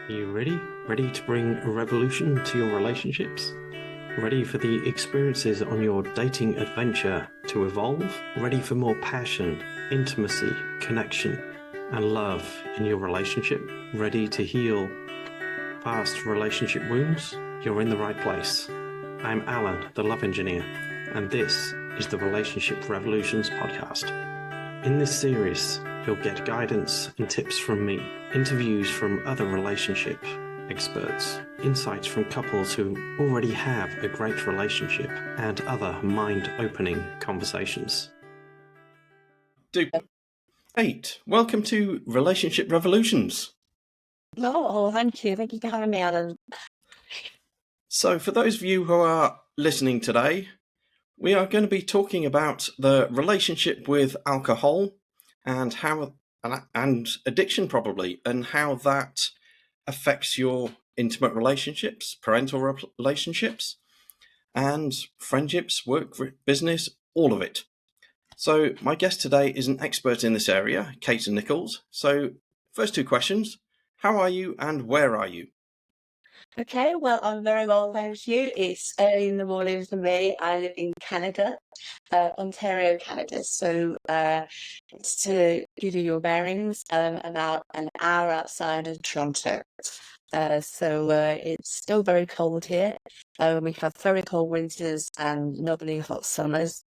Are you ready? Ready to bring a revolution to your relationships? Ready for the experiences on your dating adventure to evolve? Ready for more passion, intimacy, connection, and love in your relationship? Ready to heal past relationship wounds? You're in the right place. I'm Alan, the love engineer, and this is the Relationship Revolutions podcast. In this series, you'll get guidance and tips from me, interviews from other relationship experts, insights from couples who already have a great relationship, and other mind-opening conversations. Kate, welcome to Relationship Revolutions. Oh, thank you. Thank you for having me, Alan. So for those of you who are listening today, we are going to be talking about the relationship with alcohol and addiction probably, and how that affects your intimate relationships, parental relationships, and friendships, work, business, all of it. So my guest today is an expert in this area, Kate Nichols. So first two questions, how are you and where are you? Okay, well, I'm very well, thank you. It's early in the morning for me. I live in Canada, Ontario, Canada. So it's to give you your bearings, about an hour outside of Toronto. So it's still very cold here. We have very cold winters and lovely hot summers.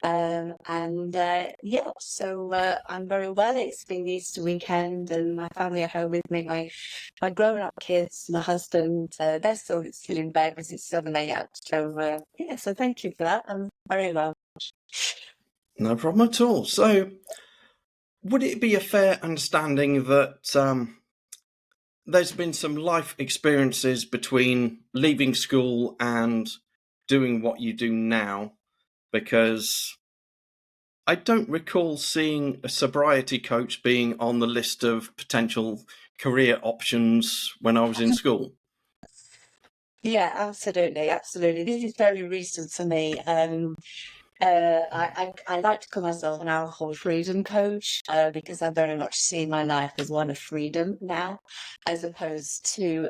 So I'm very well. It's been Easter weekend and my family are home with me. My grown-up kids, my husband, they're still in bed because it's 7 a.m. So thank you for that. I'm very well. No problem at all. So would it be a fair understanding that there's been some life experiences between leaving school and doing what you do now? Because I don't recall seeing a sobriety coach being on the list of potential career options when I was in school. Yeah, absolutely. This is very recent for me. I like to call myself an alcohol freedom coach because I very much see my life as one of freedom now, as opposed to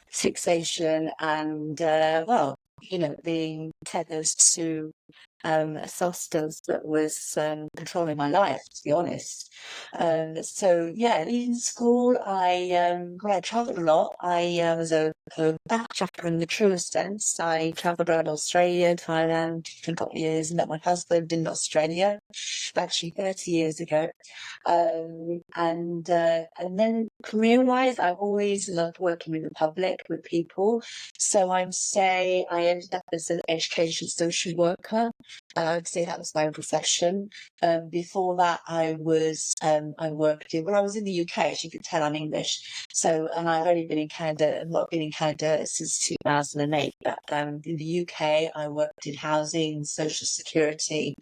fixation and being tethered to a substance that was controlling my life, to be honest. In school, I travelled a lot. I was a backpacker in the truest sense. I travelled around Australia, Thailand for a couple of years, met my husband in Australia, actually 30 years ago. And then career-wise, I've always loved working with the public, with people. So I ended up as an education social worker. I would say that was my profession. Before that, I was I worked in. Well, I was in the UK, as you can tell, I'm English. So, and I've only been in Canada, not been in Canada since 2008. But in the UK, I worked in housing, social security.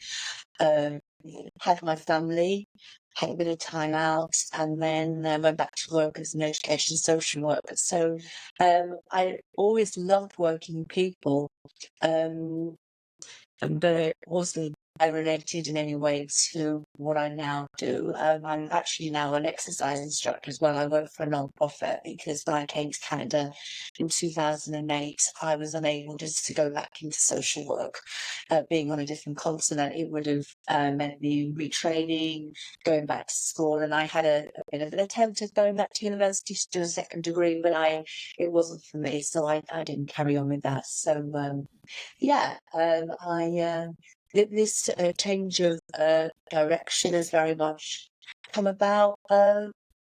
Had my family, had a bit of time out, and then went back to work as an education social worker. So I always loved working with people. And also I related in any way to what I now do. I'm actually now an exercise instructor as well. I work for a non-profit because when I came to Canada in 2008, I was unable just to go back into social work. Being on a different continent, it would have meant me retraining, going back to school, and I had a bit of an attempt at going back to university to do a second degree, but it wasn't for me, so I didn't carry on with that. So this change of direction has very much come about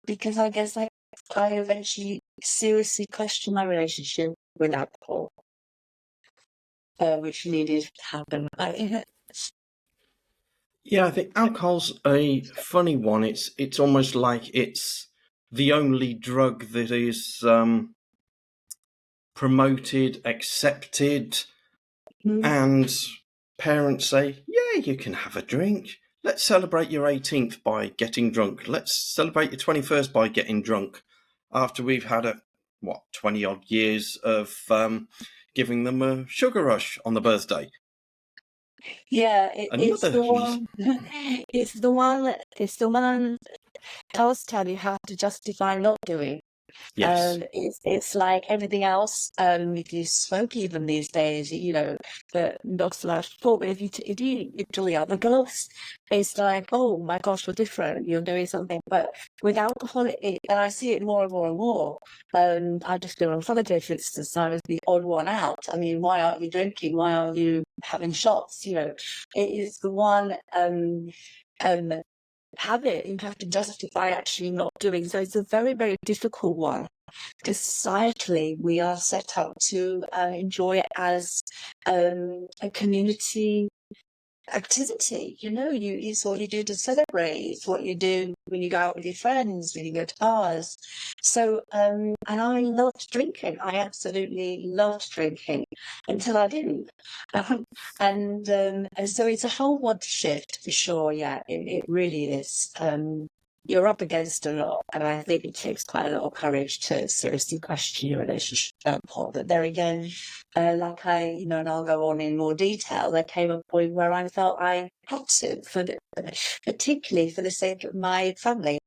because I guess I eventually seriously questioned my relationship with alcohol, which needed to happen. Yeah, I think alcohol's a funny one. It's almost like it's the only drug that is promoted, accepted, and parents say, yeah, you can have a drink. Let's celebrate your 18th by getting drunk. Let's celebrate your 21st by getting drunk. After we've had 20 odd years of giving them a sugar rush on the birthday. Yeah, it's the one. It's the one that tells you how to justify not doing. Yes. It's like everything else. If you smoke even these days, the not last thought. If you enjoy other girls, it's like, oh my gosh, we're different. You're doing something. But with alcohol, and I see it more and more and more. I just go on holiday, for instance. I was the odd one out. I mean, why aren't you drinking? Why aren't you having shots? It is the one um, habit you have to justify actually not doing. So it's a very, very difficult one. Because societally, we are set up to enjoy it as a community activity. It's what you do to celebrate. It's what you do when you go out with your friends, when you go to bars. So, and I loved drinking. I absolutely loved drinking until I didn't. And so it's a whole want to shift for sure. Yeah, it really is. You're up against a lot, and I think it takes quite a lot of courage to seriously question your relationship at that point. But there again, and I'll go on in more detail, there came a point where I felt I had to, particularly for the sake of my family,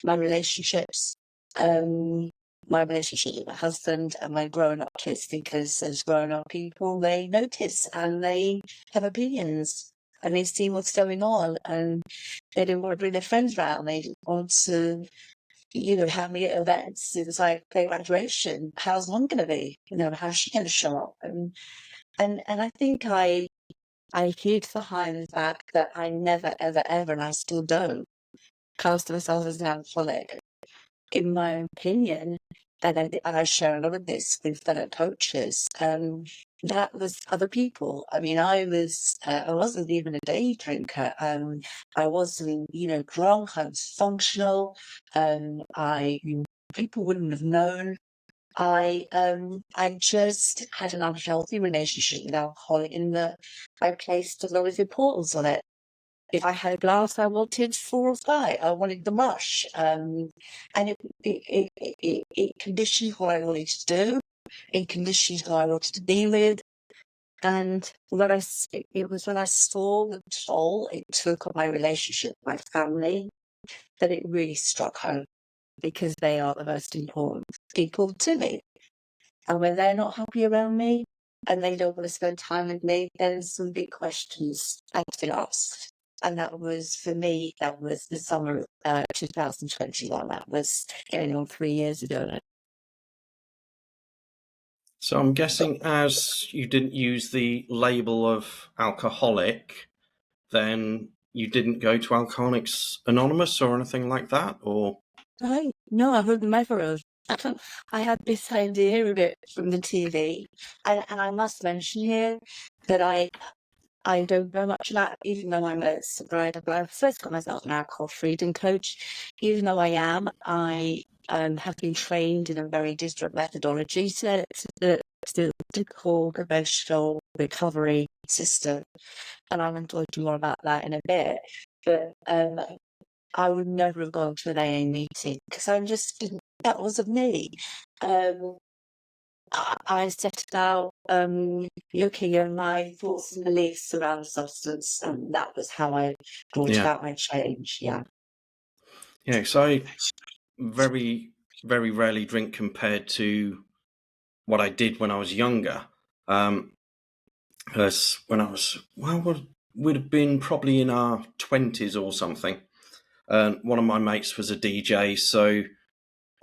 my relationships, my relationship with my husband and my grown up kids, because as grown up people, they notice and they have opinions and they see what's going on, and they don't want to bring their friends around. They want to have me at events. It's like play graduation. How's mom going to be? How's she going to show up? And I think I hid behind the fact that I never, ever, ever, and I still don't, cast myself as an alcoholic. In my opinion, and I share a lot of this with fellow coaches, that was other people. I mean, I wasn't even a day drinker. I wasn't, drunk. I was functional. People wouldn't have known. I just had an unhealthy relationship with alcohol in that I placed a lot of importance on it. If I had a glass, I wanted 4 or 5. I wanted the mush, and it conditioned what I wanted to do. It conditioned how I wanted to be with. And it was when I saw the toll it took on my relationship, my family, that it really struck home, because they are the most important people to me. And when they're not happy around me and they don't want to spend time with me, then there's some big questions have to be asked. And that was, for me, that was the summer of 2021. That was getting on 3 years ago now. So I'm guessing as you didn't use the label of alcoholic, then you didn't go to Alcoholics Anonymous or anything like that, or? No, I would never have. I had this idea of it from the TV. And I must mention here that I don't know much about, even though I'm a sobriety, but I've first got myself an alcohol freedom coach. Even though I have been trained in a very different methodology to the typical conventional recovery system. And I'll talk to you more about that in a bit. But I would never have gone to an AA meeting because that wasn't me. I set about looking at my thoughts and beliefs around substance, and that was how I brought about my change. Yeah. Yeah, so I very, very rarely drink compared to what I did when I was younger. Because when I was, we'd have been probably in our 20s or something. And one of my mates was a DJ, so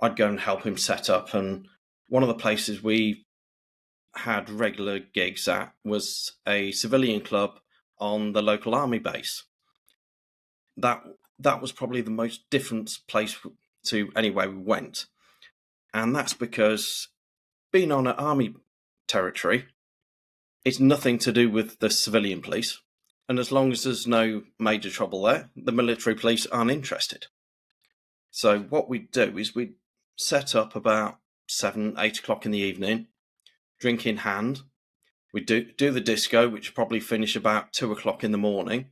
I'd go and help him set up. And one of the places we had regular gigs at was a civilian club on the local army base. That was probably the most different place to anywhere we went. And that's because being on an army territory, it's nothing to do with the civilian police. And as long as there's no major trouble there, the military police aren't interested. So what we'd do is we'd set up about 7, 8 o'clock in the evening, drink in hand. We'd do the disco, which would probably finish about 2 o'clock in the morning.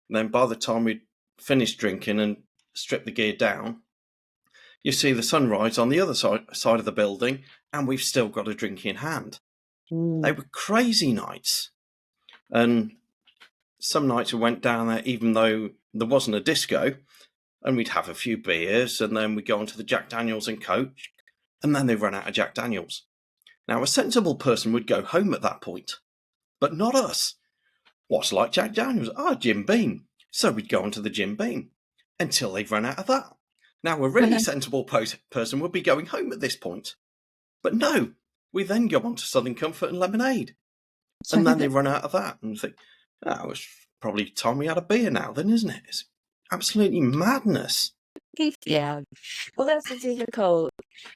And then by the time we'd finished drinking and strip the gear down, you see the sunrise on the other side of the building, and we've still got a drink in hand. They were crazy nights. And some nights we went down there even though there wasn't a disco, and we'd have a few beers, and then we'd go on to the Jack Daniels and Coke, and then they've run out of Jack Daniels. Now, a sensible person would go home at that point, but not us. What's like Jack Daniels? Jim Beam. So we'd go on to the Jim Beam until they've run out of that. Now, a really sensible person would be going home at this point. But no, we then go on to Southern Comfort and Lemonade. And then they run out of that and think, it's probably time we had a beer now then, isn't it? It's absolutely madness. Yeah. Well, that's a difficult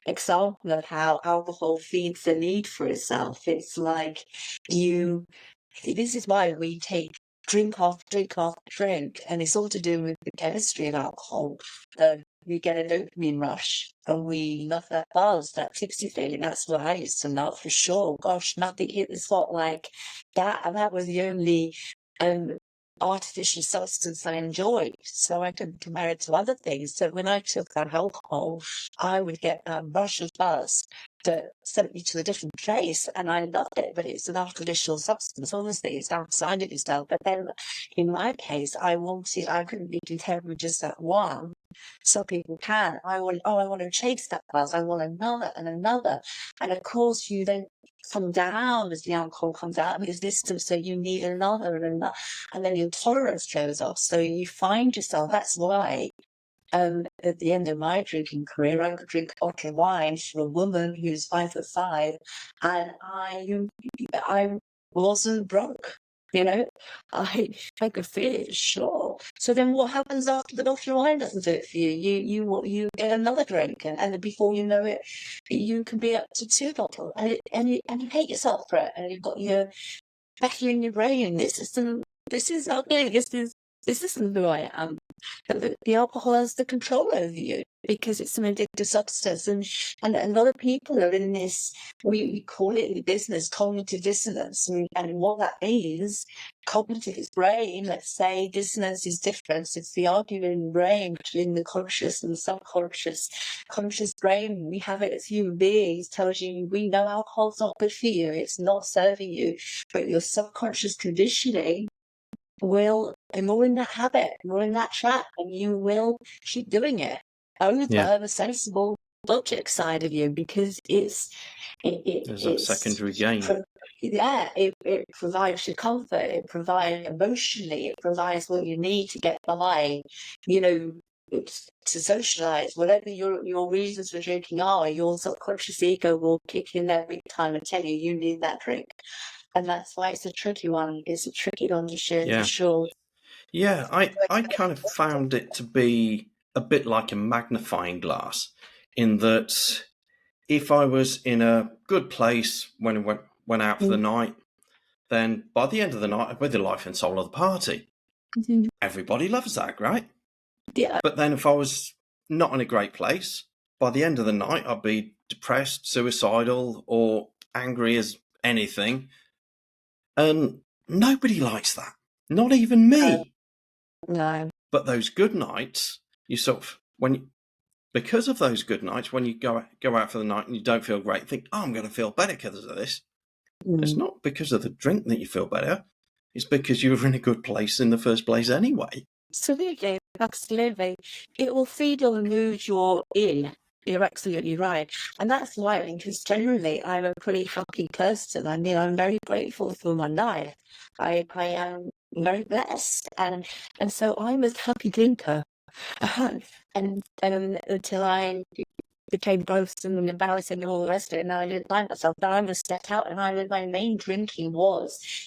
example of how alcohol feeds the need for itself. It's like this is why we take drink after drink after drink, and it's all to do with the chemistry of alcohol. We get a dopamine rush, and we love that buzz, that tipsy feeling. That's what I used to love for sure. Gosh, nothing hit the spot like that, and that was the only artificial substance I enjoyed. So I could compare it to other things. So when I took that alcohol, I would get a rush of buzz that sent me to a different place, and I loved it. But it's an artificial substance. Obviously, it's outside of yourself. But then, in my case, I couldn't be content with just that one. Some people can. I want to chase that buzz. I want another and another. And of course, you then come down as the alcohol comes out of your system. So you need another and another. And then your tolerance goes off. So you find yourself, that's why at the end of my drinking career, I could drink a bottle of wine for a woman who's 5'5", and I wasn't drunk. I could feel it, sure. So then what happens after the bottle of wine doesn't do it for you? You get another drink, and before you know it, you can be up to 2 bottles, and you hate yourself for it, and you've got your battery in your brain. This is ugly. This isn't who I am. But the alcohol has the control over you because it's an addictive substance, and a lot of people are in this. We call it in business cognitive dissonance, and what that means, cognitive is brain. Let's say dissonance is difference. It's the arguing brain between the conscious and the subconscious. Conscious brain, we have it as human beings, tells you we know alcohol's not good for you. It's not serving you, but your subconscious conditioning and more in that habit, more in that trap, and you will keep doing it over the sensible logic side of you, because there's that secondary gain. It provides you comfort, it provides emotionally, it provides what you need to get by, to socialize, whatever your reasons for drinking are. Your subconscious ego will kick in every time and tell you need that drink. And that's why it's a tricky one. It's a tricky one to share for sure. Yeah, I kind of found it to be a bit like a magnifying glass, in that if I was in a good place when I went out for the night, then by the end of the night, I'd be the life and soul of the party. Mm-hmm. Everybody loves that, right? Yeah. But then if I was not in a great place, by the end of the night, I'd be depressed, suicidal, or angry as anything. And nobody likes that. Not even me. No. But those good nights, you sort of, because of those good nights, when you go out for the night and you don't feel great, think, I'm going to feel better because of this. It's not because of the drink that you feel better. It's because you were in a good place in the first place anyway. Absolutely. It will feed on the mood you're in. You're absolutely right. And that's why, because generally I'm a pretty happy person. I mean, I'm very grateful for my life. I am very blessed. And so I'm a happy drinker. And until I became gross and embarrassing and all the rest of it, and I didn't like myself. But I was stepped out, and my main drinking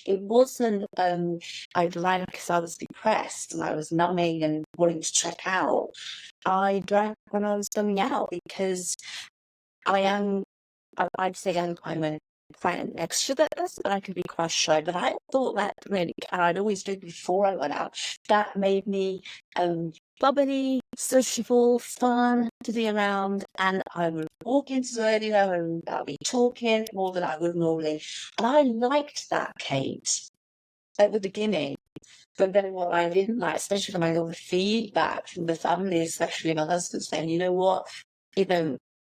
it wasn't I'd lie because I was depressed and I was numbing and wanting to check out. I drank when I was coming out because I'd say I'm quite an extrovert person, but I could be quite shy. But I thought that really, and I'd always do before I went out, that made me bubbly, sociable, fun to be around, and I would walk into the and I'd be talking more than I would normally. And I liked that, Kate, at the beginning. But then what I didn't like, especially when I got the feedback from the family, especially my husband saying, you know what,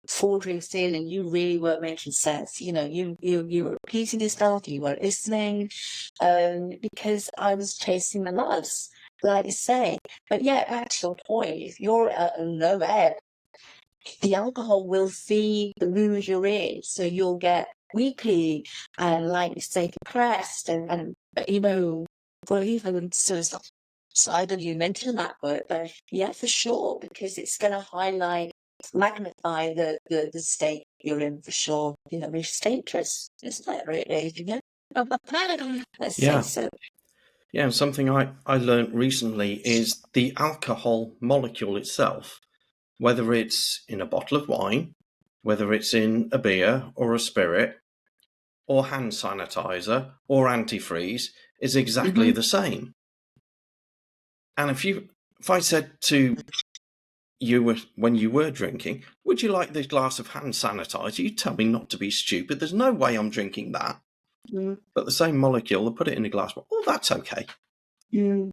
4 drinks in and you really weren't making sense. You were repeating yourself, you weren't listening, because I was chasing the loves, like you say. But yeah, back to your point, if you're at a low ebb, the alcohol will feed the mood you're in. So you'll get weakly and, like you say, depressed and you know, well, even so I don't you mention that word, but yeah, for sure, because it's going to highlight, magnify the state you're in for sure. You know, it's dangerous, isn't it, really? You know? Let's say Yeah. so. Yeah, and something I learnt recently is the alcohol molecule itself, whether it's in a bottle of wine, whether it's in a beer or a spirit, or hand sanitizer or antifreeze, is exactly the same. And if I said to you when you were drinking, would you like this glass of hand sanitizer? You'd tell me not to be stupid. There's no way I'm drinking that. Mm. But the same molecule, they'll put it in a glass. Oh, that's okay. Mm.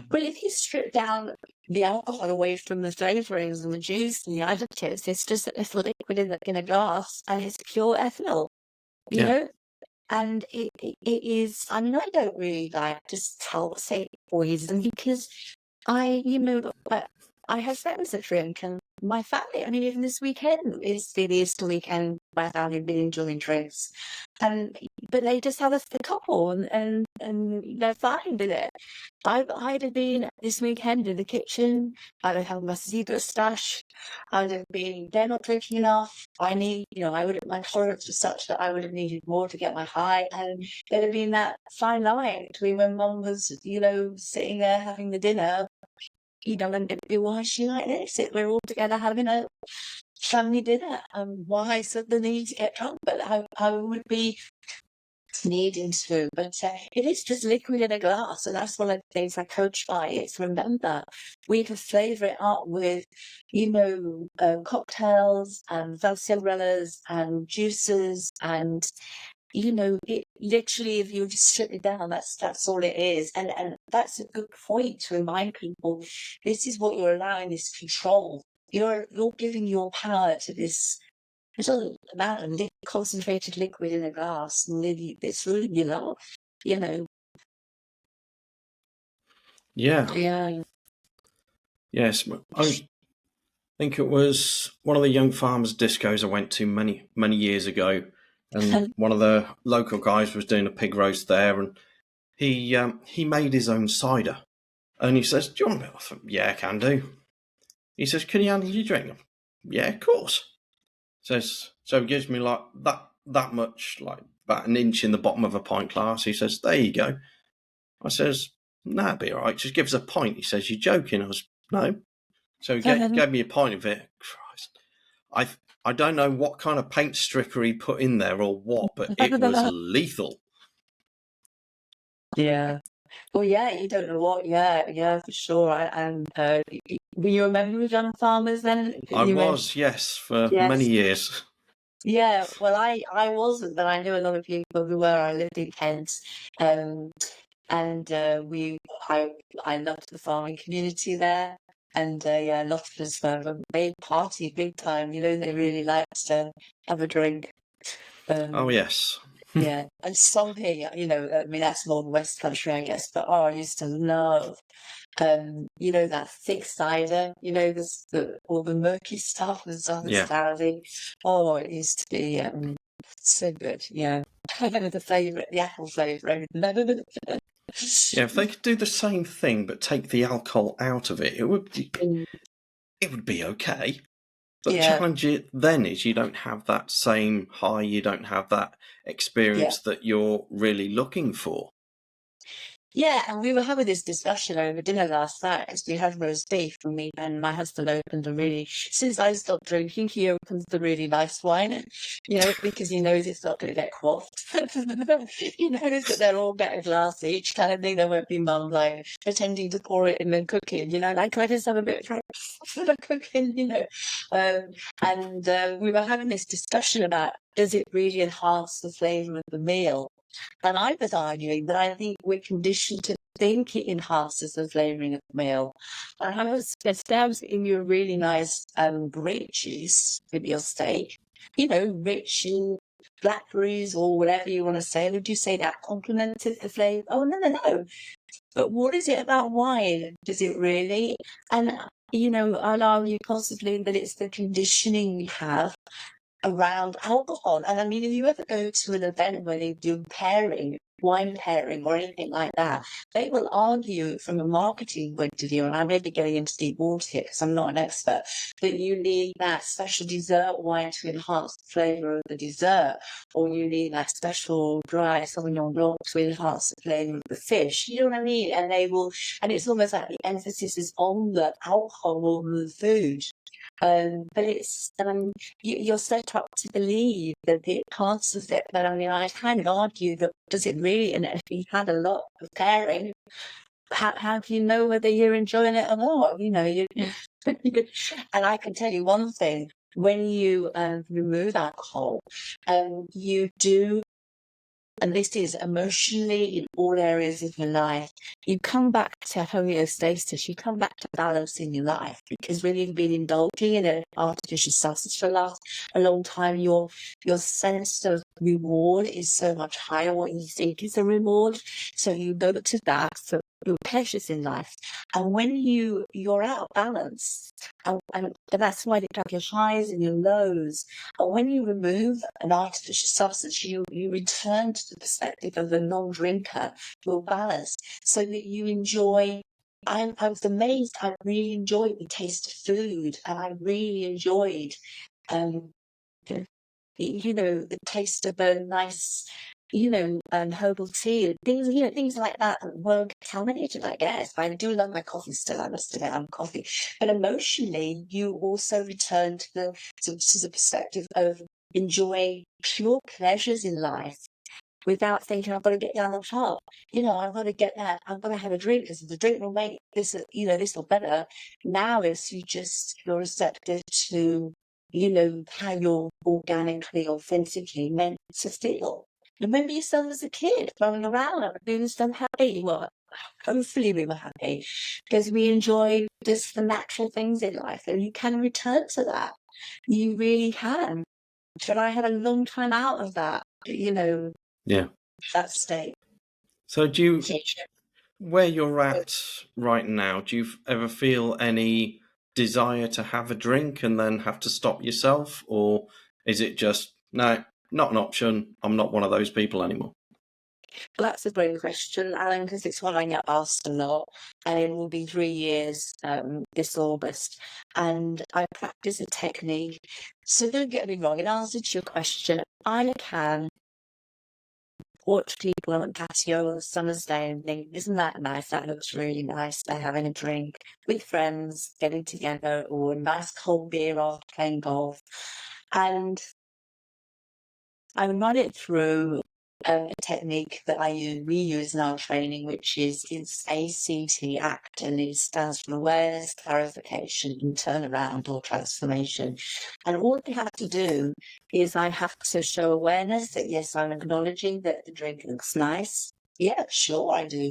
But if you strip down the alcohol away from the flavourings and the juice and the additives, it's just a little liquid in a glass, and it's pure ethanol, you Yeah. know? And it is, I mean, I don't really like to say poison, because you know, I have friends that drink, and my family, I mean, even this weekend is the Easter weekend, my family have been enjoying drinks. But they just have a couple, and they're fine with it. I'd have been this weekend in the kitchen, I'd have had my secret stash, I'd have been, they're not drinking enough, I need, you know, my tolerance was such that I would have needed more to get my high, and there'd have been that fine line between when Mum was, you know, sitting there having the dinner, you know, and it'd be, why is she like this? We're all together having a family dinner, and why suddenly need to get drunk? But I would be needing to, but it is just liquid in a glass, and that's one of the things I coach by. It's, remember, we can flavour it up with, you know, cocktails and valsillas and juices, and you know, it literally, if you just strip it down, that's all it is. And that's a good point to remind people, this is what you're allowing, this control. You're giving your power to this little amount of concentrated liquid in a glass, and it's ruining your life, you know. Yeah. Yeah. Yes. I think it was one of the young farmers discos I went to many, many years ago. And one of the local guys was doing a pig roast there, and he made his own cider. And he says, "Do you want a bit?" I thought, "Yeah, I can do." He says, "Can you handle your drink?" "Yeah, of course." Says, so he gives me like that much, like about an inch in the bottom of a pint glass. He says, "There you go." I says, "Nah, it'll be all right. Just give us a pint." He says, "You're joking?" I was, "No." So he gave me a pint of it. Christ. I don't know what kind of paint stripper he put in there or what, but it was lethal. Yeah. Well, yeah, you don't know what. Yeah, for sure. And were you a member of Young Farmers then? I You went, was, yes, for many yes. years. Yeah, well, I wasn't, but I knew a lot of people who were. I lived in Kent, and I loved the farming community there, and yeah, a lot of us were made party big time. You know, they really liked to have a drink. Oh, Um, yes. yeah, and something, you know, I mean, that's more the West Country, I guess, but oh, I used to love, you know, that thick cider, you know, all the murky stuff and stuff that's Yeah. cloudy. Oh, it used to be so good, yeah. The apple flavour. Yeah, if they could do the same thing but take the alcohol out of it, it would be okay. But the Yeah, challenge then is you don't have that same high, you don't have that yeah. experience that you're really looking for. Yeah, and we were having this discussion over dinner last night as we had roast beef, and my husband opened a really, since I stopped drinking, he opens the really nice wine, you know, because he knows it's not going to get quaffed. He knows that they're all get a glass each kind of thing. There won't be mum like pretending to pour it and then cooking, you know, like, can I just have a bit of the cooking, you know. And we were having this discussion about, does it really enhance the flavour of the meal? And I was arguing that I think we're conditioned to think it enhances the flavouring of the meal. And I was just in your really nice grape juice with your steak, you know, rich in blackberries or whatever you want to say. Would you say that complemented the flavour? Oh, no. But what is it about wine? Does it really? And I'll argue possibly that it's the conditioning we have around alcohol. And I mean, if you ever go to an event where they do pairing, wine pairing or anything like that, they will argue from a marketing point of view, and I may be going into deep water here because I'm not an expert, that you need that special dessert wine to enhance the flavour of the dessert, or you need that special dry Sauvignon Blanc to enhance the flavour of the fish. You know what I mean? And it's almost like the emphasis is on the alcohol of the food. But it's you're set up to believe that it passes it. But I mean, I kind of argue that does it really? And if you had a lot of pairing, how do you know whether you're enjoying it or not? And I can tell you one thing: when you remove alcohol, you do. And this is emotionally in all areas of your life. You come back to homeostasis, you come back to balance in your life, because when you've been indulging in an artificial substance for a long time, your sense of reward is so much higher, what you think is a reward. So you go to that for your pleasures in life. And when you're out of balance, and that's why they have your highs and your lows. But when you remove an artificial substance, you return to the perspective of a non-drinker, your balance, so that you enjoy. I was amazed. I really enjoyed the taste of food, and I really enjoyed, the taste of a nice, herbal tea, things like that weren't contaminated, I guess. I do love my coffee still, I must admit, I'm coffee. But emotionally, you also return to the perspective of enjoying pure pleasures in life without thinking, I've got to get down the top. I've got to get that. I'm going to have a drink because the drink will make this, this will better. Now you're receptive to, how you're organically, authentically meant to feel. Remember yourself as a kid running around and doing stuff happy. Well, hopefully we were happy because we enjoy just the natural things in life, and you can return to that. You really can. But I had a long time out of that, Yeah. that state. So where you're at right now, do you ever feel any desire to have a drink and then have to stop yourself? Or is it just, no, not an option, I'm not one of those people anymore? Well, that's a great question, Alan, because it's one I get asked a lot. And it will be 3 years this August. And I practice a technique. So don't get me wrong, in answer to your question, I can watch people on patio on a summer's day and think, isn't that nice? That looks really nice. They're having a drink with friends, getting together, or a nice cold beer after playing golf. And I run it through a technique that we use in our training, which is ACT, and it stands for awareness, clarification, and turnaround or transformation. And all I have to do is I have to show awareness that, yes, I'm acknowledging that the drink looks nice. Yeah, sure, I do.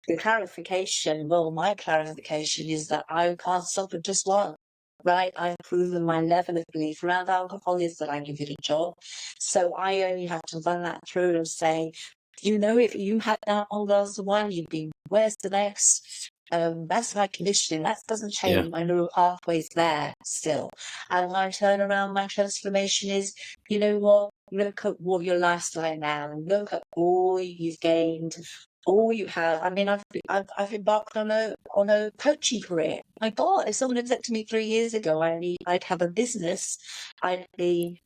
The clarification, well, my clarification is that I can't stop at just one. Right, I've proven my level of belief around alcohol is that I give it a job. So I only have to run that through and say, if you had that whole glass of wine, you'd be, where's the next? That's my conditioning. That doesn't change. Yeah. My neural pathways there still. And my turnaround, my transformation is, you know what? Look at what your lifestyle now. Look at all you've gained, all you have. I mean, I've embarked on a coaching career. My God, if someone had said to me 3 years ago I'd have a business, I'd be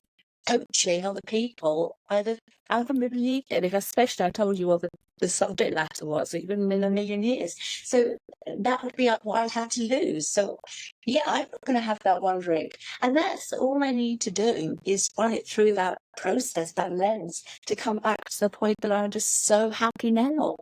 coaching other people, I haven't believed it. If especially I told you what the subject matter was, even in a million years. So that would be what I'd have to lose. So yeah, I'm not going to have that one drink. And that's all I need to do is run it through that process, that lens, to come back to the point that I'm just so happy now.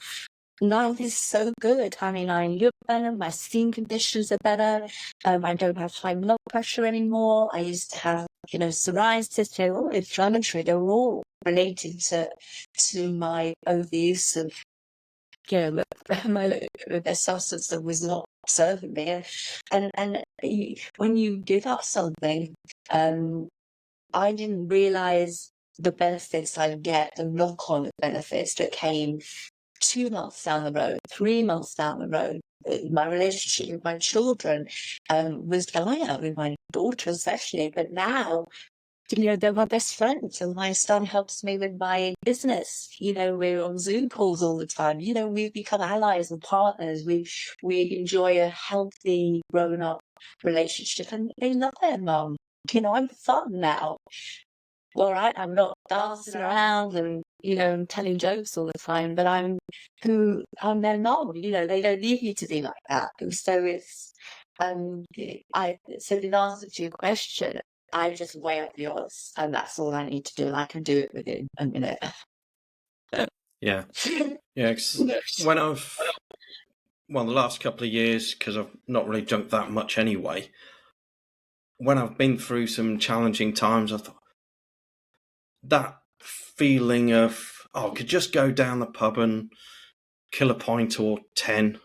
Life is so good. I mean, I look better, my skin conditions are better, I don't have high blood pressure anymore. I used to have, psoriasis, they're all inflammatory, they're all related to my overuse of, the substance that was not serving me. And when you give up something, I didn't realise the benefits I get, the knock-on benefits that came 2 months down the road, 3 months down the road, my relationship with my children was dire, with my daughter especially. But now, they're my best friends, and my son helps me with my business. We're on Zoom calls all the time. We've become allies and partners. We enjoy a healthy, grown-up relationship, and they love their mum. I'm fun now. All right, I'm not dancing around and telling jokes all the time, but I'm their mum. They don't need me to be like that. And so it's so in answer to your question, I just weigh up the odds, and that's all I need to do. And I can do it within a minute. Yeah. Yeah, 'cause when the last couple of years, because I've not really drunk that much anyway, when I've been through some challenging times, I thought that feeling of, I could just go down the pub and kill a pint or 10.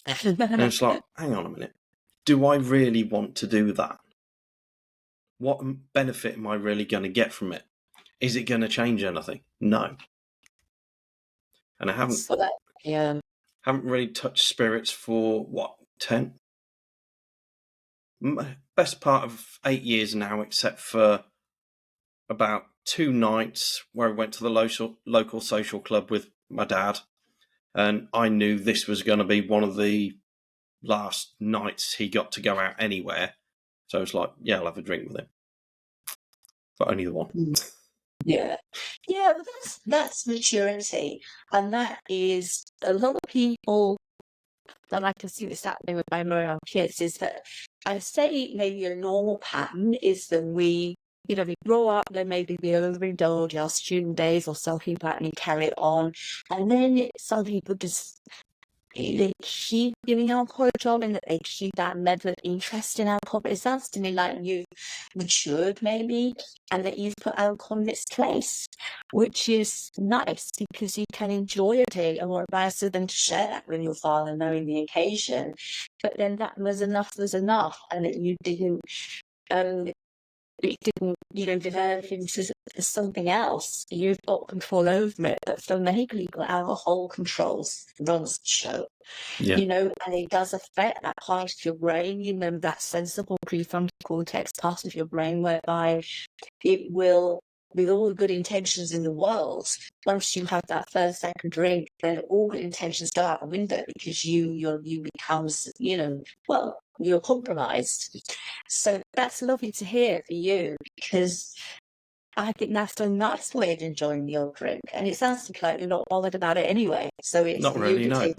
And it's like, hang on a minute. Do I really want to do that? What benefit am I really going to get from it? Is it going to change anything? No. And I haven't really touched spirits for, 10? Best part of 8 years now, except for about 2 nights where I went to the local social club with my dad. And I knew this was going to be one of the last nights he got to go out anywhere. So it's like, yeah, I'll have a drink with him. But only the one. Yeah. But that's maturity. And that is, a lot of people that I can see this happening with my own kids, is that I say maybe a normal pattern is that we grow up, then maybe we overindulge our student days, or some people actually carry it on. And then some people just, they keep giving alcohol a job, and that they keep that level of interest in alcohol. But it sounds to me like you've matured maybe, and that you've put alcohol in its place, which is nice, because you can enjoy a day and more nicer than to share that with your father, knowing the occasion. But then that was enough, and that you didn't develop into something else. You've got control over it. But for many people, alcohol runs the show. Yeah. And it does affect that part of your brain, that sensible prefrontal cortex part of your brain, whereby it will, with all the good intentions in the world, once you have that first, second drink, then all the intentions go out the window, because you become, you're compromised. So that's lovely to hear for you, because I think that's a nice way of enjoying your drink, and it sounds like you're not bothered about it anyway. So it's Not really, no.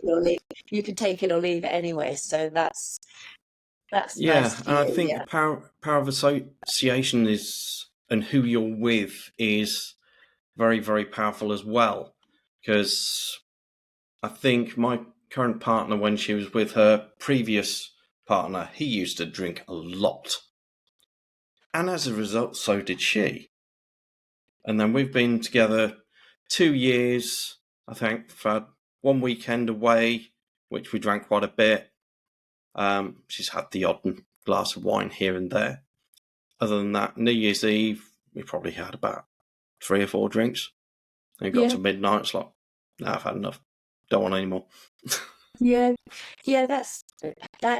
You can take it or leave it anyway. So that's Yeah, nice to and I hear, think the power of association and who you're with is very, very powerful as well. Because I think my current partner, when she was with her previous partner, he used to drink a lot. And as a result, so did she. And then we've been together 2 years, I think. We've had one weekend away, which we drank quite a bit. She's had the odd glass of wine here and there. Other than that, New Year's Eve, we probably had about 3 or 4 drinks. And it got to midnight, it's like, no, I've had enough. Don't want any more. That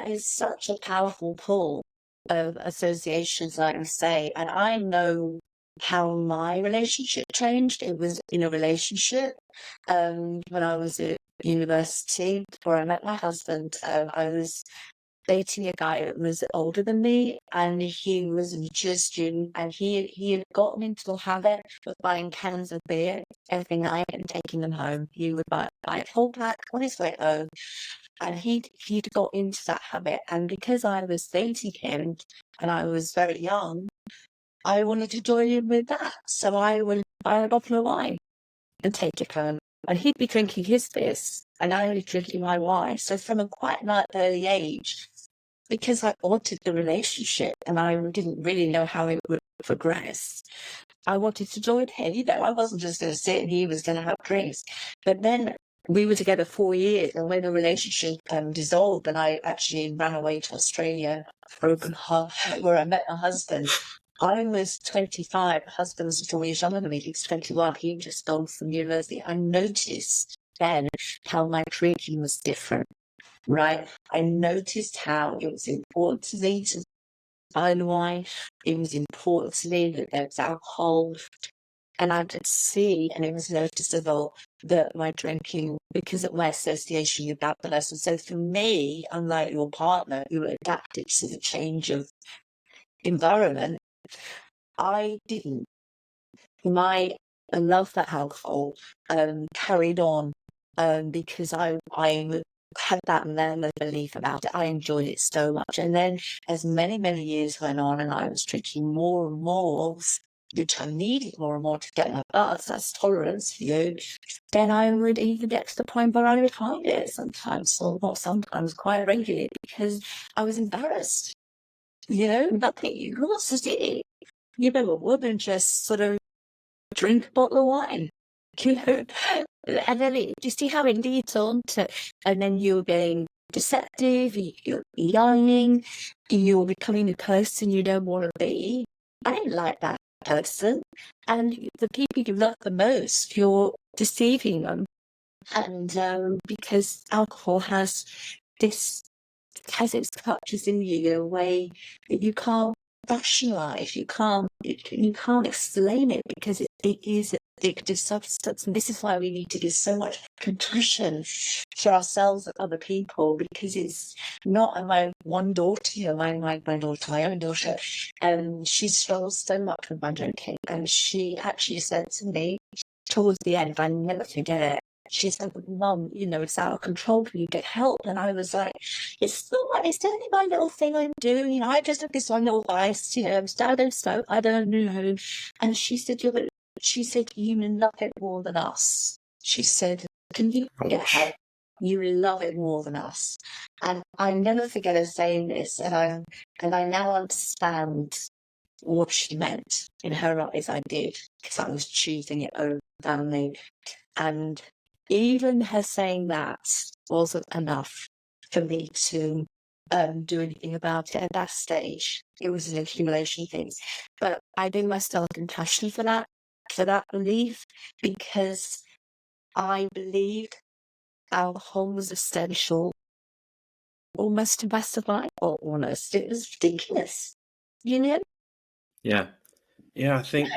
is such a powerful pull of associations, like I say. And I know how my relationship changed. It was in a relationship. When I was at university, before I met my husband, I was dating a guy that was older than me, and he was just and he had gotten into the habit of buying cans of beer every night and taking them home. He would buy a whole pack on his way home, and he'd got into that habit. And because I was dating him and I was very young, I wanted to join in with that. So I would buy a bottle of wine and take it home. And he'd be drinking his beers, and I was drinking my wine. So from a quite early age, because I wanted the relationship and I didn't really know how it would progress, I wanted to join him. I wasn't just going to sit and he was going to have drinks. But then we were together 4 years, and when the relationship dissolved, and I actually ran away to Australia, broken heart, where I met my husband. I was 25. My husband was 4 years younger than me. He was 21. He just gone from university. I noticed then how my drinking was different. right? I noticed how it was important to me to unwind. It was important to me that there was alcohol. And I could see, and it was noticeable, that my drinking, because of my association with that person. So for me, unlike your partner who adapted to the change of environment, I didn't. My love for alcohol carried on because I had that level of belief about it. I enjoyed it so much. And then as many years went on and I was drinking more and more, which I needed more and more to get my buzz, that's tolerance, then I would even get to the point where I would hide it sometimes, or not sometimes, quite regularly, because I was embarrassed. Nothing else is it. A woman just sort of drink a bottle of wine, you know, and then do you see how it leads on to, and then you're being deceptive, you're lying, you're becoming the person you don't want to be. I didn't like that person, and the people you love the most, you're deceiving them, and because alcohol has its touches in you in a way that you can't rationalize, you can't explain it, because it is an addictive substance. And this is why we need to give so much compassion for ourselves and other people, because it's not my one daughter, my daughter, my own daughter, she struggles so much with my drinking, and she actually said to me towards the end, I never forget it, she said, Mum, it's out of control, can you get help? And I was like, it's not, it's only my little thing I'm doing, I just have this one little vice, I'm starting to smoke, I don't know. And she said, you love it more than us. She said, can you get help? You love it more than us. And I never forget her saying this, and I now understand what she meant. In her eyes, I did, because I was choosing it over family. And even her saying that wasn't enough for me to do anything about it at that stage. It was an accumulation thing. But I do myself compassion for that belief, because I believed alcohol was essential almost to my survival, almost. It was ridiculous, Yeah. I think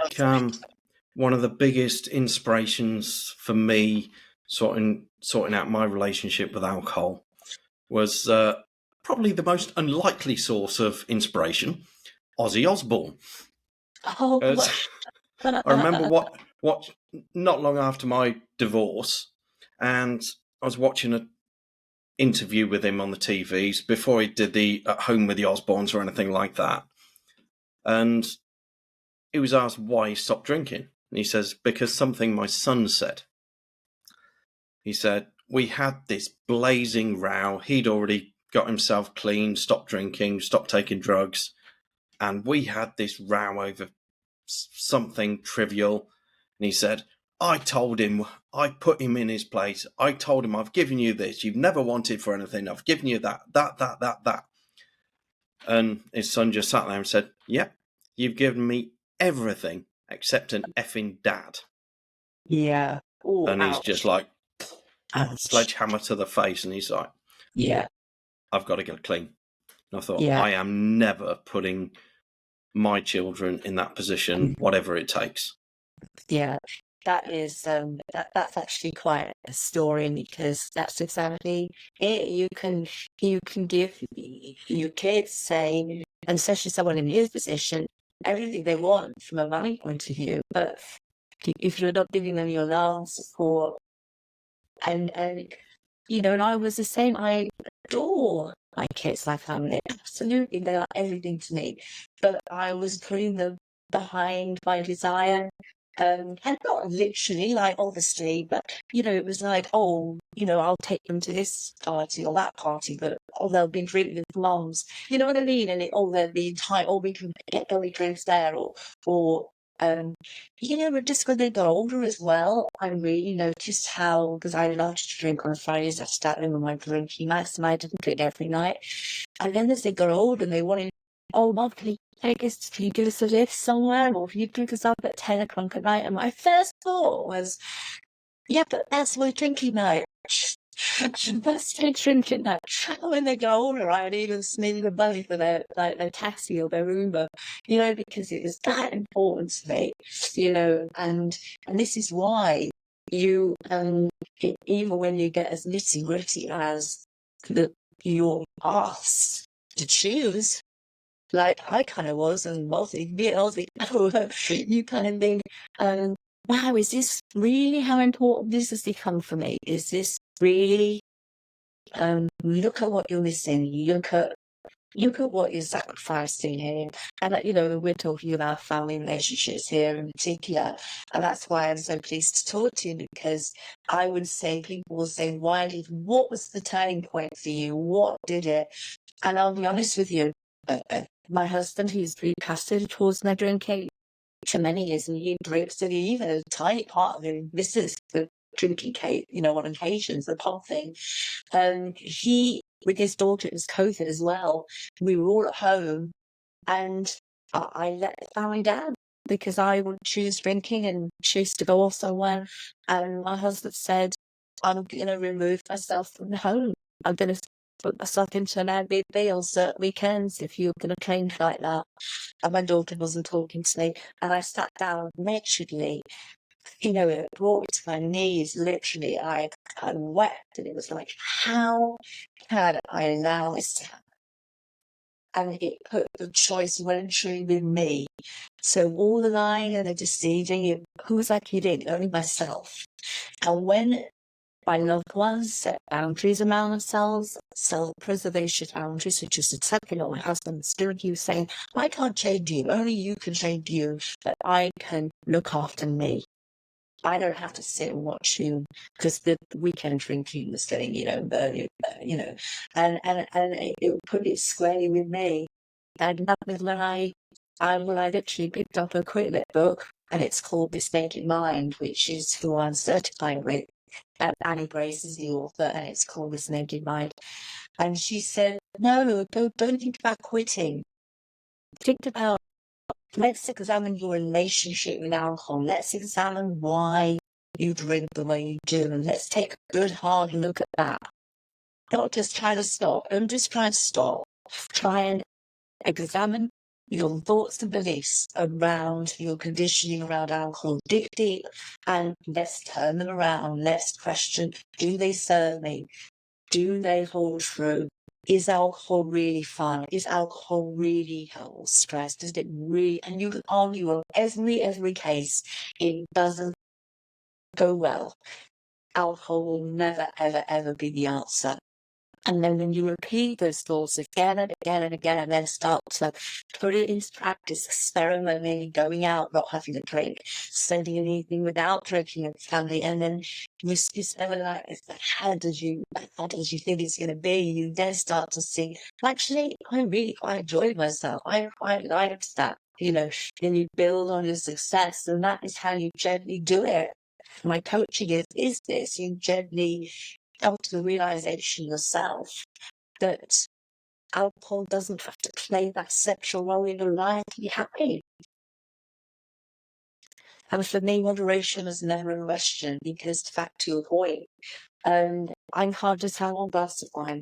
one of the biggest inspirations for me sorting out my relationship with alcohol was probably the most unlikely source of inspiration, Ozzy Osbourne. Oh, I remember what not long after my divorce, and I was watching an interview with him on the TVs before he did the At Home with the Osbournes or anything like that. And he was asked why he stopped drinking. And he says, because something my son said. He said, we had this blazing row. He'd already got himself clean, stopped drinking, stopped taking drugs. And we had this row over something trivial. And he said, I told him, I put him in his place. I told him, I've given you this. You've never wanted for anything. I've given you that. And his son just sat there and said, yep, you've given me everything except an effing dad. Yeah. Ooh, and he's ouch. just like, Ouch. sledgehammer to the face. And he's like, Yeah. I've got to get clean. And I thought, Yeah. I am never putting my children in that position, whatever it takes. Yeah, that is that's actually quite a story, because that's exactly it. You can give your kids, say, and especially someone in his position, everything they want from a money point of view, but if you're not giving them your love, support, and and I was the same. I adore my kids, my family. Absolutely, they are everything to me. But I was putting them behind my desire, and not literally, like obviously, but it was like, I'll take them to this party or that party, but they'll be drinking with mums. You know what I mean? And there'll be time, or we can get early drinks there, or but just when they got older as well, I really noticed how, because I loved to drink on Fridays, I started with my drinking nights, and I didn't do it every night. And then as they got older, and they wanted, Mum, can you give us a lift somewhere, or can you pick us up at 10 o'clock at night? And my first thought was, yeah, but that's my drinking night. Let's take drinking now. And when they go older, I'd even sneak the money for their taxi or their Uber, because it was that important to me, and this is why you, even when you get as nitty gritty as you're asked to choose, like I kind of was, and Aussie, you kind of think, wow, is this really how important this has become for me? Is this really, look at what you're missing, look at what you're sacrificing here. And we're talking about family relationships here in particular. And that's why I'm so pleased to talk to you, because I would say, people will say, Wiley, what was the turning point for you? What did it? And I'll be honest with you, my husband, he's recasted towards my drinking for many years, and he drinks, and even a tiny part of him, this is the drinking Kate, on occasions, the pop thing. He, with his daughter, it was COVID as well. We were all at home, and I let the family down because I would choose drinking and choose to go off somewhere. And my husband said, I'm going to remove myself from the home. I'm going to put myself into an Airbnb on certain weekends if you're going to change like that. And my daughter wasn't talking to me. And I sat down wretchedly. It brought me to my knees, literally. I wept, and it was like, how can I allow this to happen? And it put the choice literally with me. So all the lying and the deceiving, who was I kidding? Only myself. And when my loved ones set boundaries around themselves, self-preservation boundaries, which is exactly what my husband's doing, he was saying, I can't change you, only you can change you, but I can look after me. I don't have to sit and watch you, because the weekend drinking was getting, burning, and it put it squarely with me. And that was when I literally picked up a quick lit book, and it's called This Naked Mind, which is who I'm certified with. Annie Grace is the author, and it's called This Naked Mind. And she said, no, don't think about quitting. Think about, let's examine your relationship with alcohol. Let's examine why you drink the way you do, and let's take a good hard look at that. Not just try to stop. Don't just try to stop. Try and examine your thoughts and beliefs around your conditioning around alcohol. Dig deep, and let's turn them around. Let's question, do they serve me? Do they hold true? Is alcohol really fun? Is alcohol really help stress? Does it really? And you can argue on every case, it doesn't go well. Alcohol will never, ever, ever be the answer. And then when you repeat those thoughts again and again and again, and then start to put it into practice, experimenting, going out, not having a drink, spending an evening without drinking with family, and then you discover, like, how did you think it's going to be? You then start to see, actually, I really quite enjoyed myself. I quite liked that, then you build on your success, and that is how you gently do it. My coaching is this, you gently come to the realization yourself that alcohol doesn't have to play that central role in your life to be happy. And for me, moderation is never a question, because, back to your point, I'm hard to tell on glass of wine.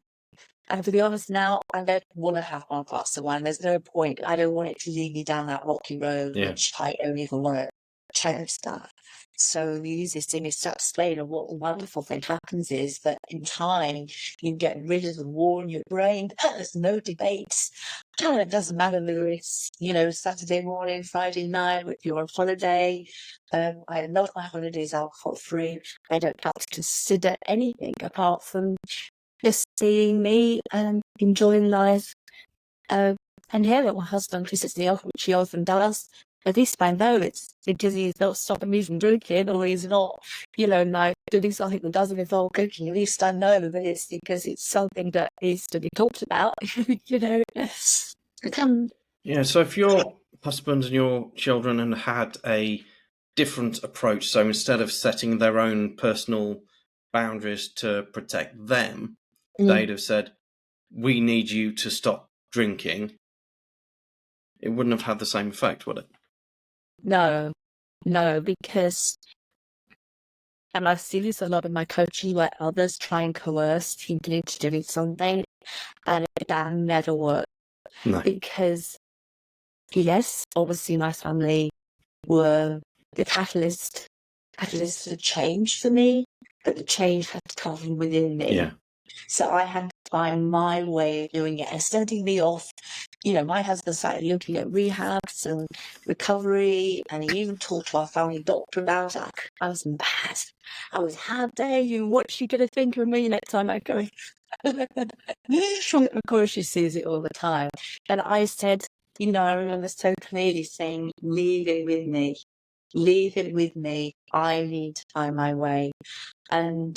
And to be honest now, I don't want to have one glass of wine. There's no point. I don't want it to lead me down that rocky road, which I don't even want to change that. So we use this image to explain, and what a wonderful thing happens is that in time, you get rid of the war in your brain. There's no debates. It doesn't matter whether it's, Saturday morning, Friday night, if you're on holiday. I love my holidays alcohol-free. I don't have to consider anything apart from just seeing me and enjoying life. And hearing my husband visits the alcohol, which he often does. At least I know it's because he's not stopping me from drinking, or he's not, like doing something that doesn't involve drinking. At least I know that it's because it's something that needs to be talked about, Yeah, so if your husband and your children had a different approach, so instead of setting their own personal boundaries to protect them, they'd have said, we need you to stop drinking, it wouldn't have had the same effect, would it? No, because And I've seen this a lot in my coaching where others try and coerce people into doing something, and that never worked. No. Because, yes, obviously my family were the catalyst for change for me, but the change had to come from within me. Yeah. So I had to find my way of doing it and starting me off. You know, my husband started looking at rehabs and recovery, and he even talked to our family doctor about it. I was mad. I was, how dare you? What's she going to think of me next time I go? Of course, she sees it all the time. And I said, you know, I remember so clearly saying, leave it with me. Leave it with me. I need to find my way. And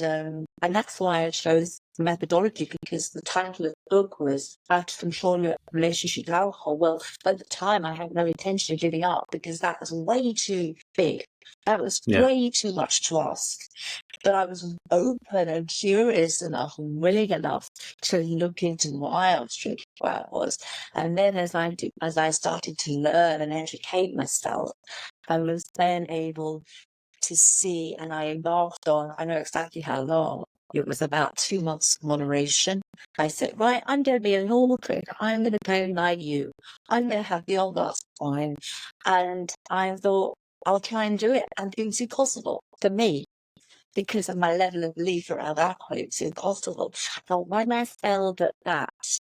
that's why I chose methodology, because the title of the book was How to Control Your Relationship with Alcohol. Well, at the time, I had no intention of giving up because that was way too big. That was way too much to ask. But I was open and curious enough and willing enough to look into why I was drinking, where I was. And then as I started to learn and educate myself, I was then able to see, and I embarked on, I know exactly how long. It was about 2 months of moderation. I said, right, I'm going to be a normal drinker. I'm going to go like you. I'm going to have the old glass of wine. And I thought, I'll try and do it. And it's impossible for me because of my level of belief around alcohol. It's impossible. But when I failed at that,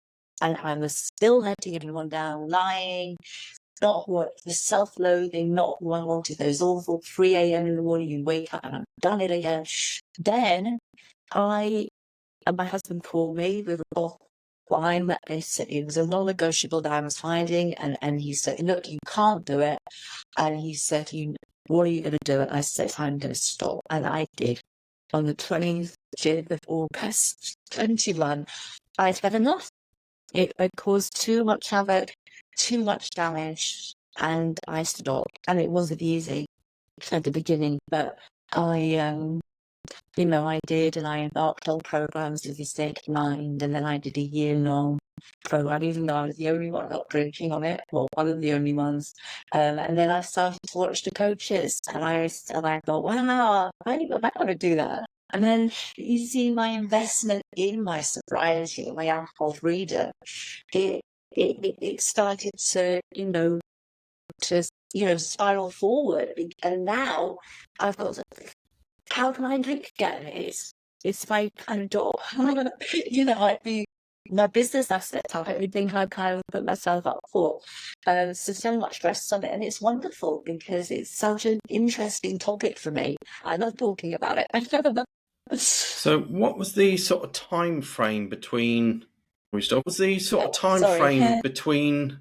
and I was still letting everyone down, lying, not what the self-loathing, not who I wanted, those awful 3 a.m. in the morning, you wake up and I've done it again. Then my husband called me with a bottle of wine that they said it was a non-negotiable that I was finding, and he said, look, you can't do it. And he said, what are you going to do? And I said, I'm going to stop. And I did. On the 20th of August, 21, I said enough. It caused too much havoc, too much damage, and I stopped. And it wasn't easy at the beginning, but I did, and I embarked on programs with the state of mind, and then I did a year-long program, even though I was the only one not drinking on it, well, one of the only ones. And then I started to watch the coaches, and I thought, wow, I might want to do that. And then you see my investment in my sobriety, my alcohol freedom, it started to, spiral forward. And now I've got, how can I drink again? It's my kind of door. My business assets, everything I kind of put myself up for. So much stress on it, and it's wonderful because it's such an interesting topic for me. I love talking about it. So what was the sort of time frame between between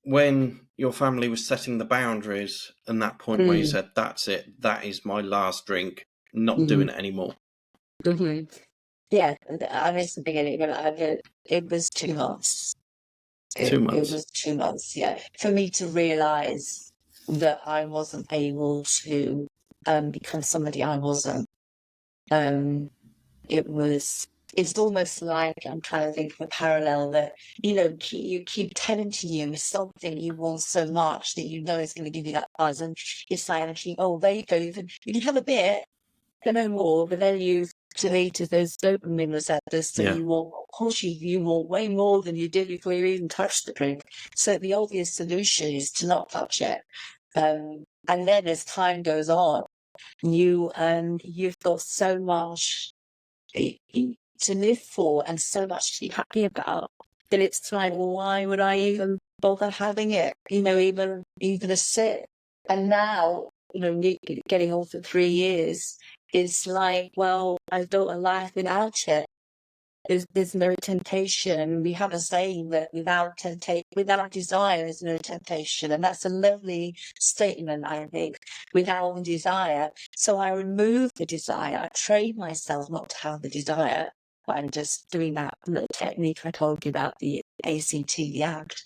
when your family was setting the boundaries and that point where you said, that's it, that is my last drink, not doing it anymore? Yeah, I missed the beginning, but it was 2 months. 2 months. It was 2 months, yeah, for me to realise that I wasn't able to become somebody I wasn't. It's almost like, I'm trying to think of a parallel that, you keep telling to you something you want so much that you know is going to give you that buzz, and you're saying, oh, there you go, you can have a bit, no more, but then you've deleted those dopamine receptors, so you want way more than you did before you even touched the drink. So the obvious solution is to not touch it. And then as time goes on, you've got so much to live for and so much to be happy about that it's like, well, why would I even bother having it? Even a sip. And now, getting on for 3 years, it's like, well, I've built a life without it. There's no temptation. We have a saying that without desire, there's no temptation. And that's a lovely statement, I think, without desire. So I remove the desire. I train myself not to have the desire. But I'm just doing that little technique I told you about, the ACT, the ACT.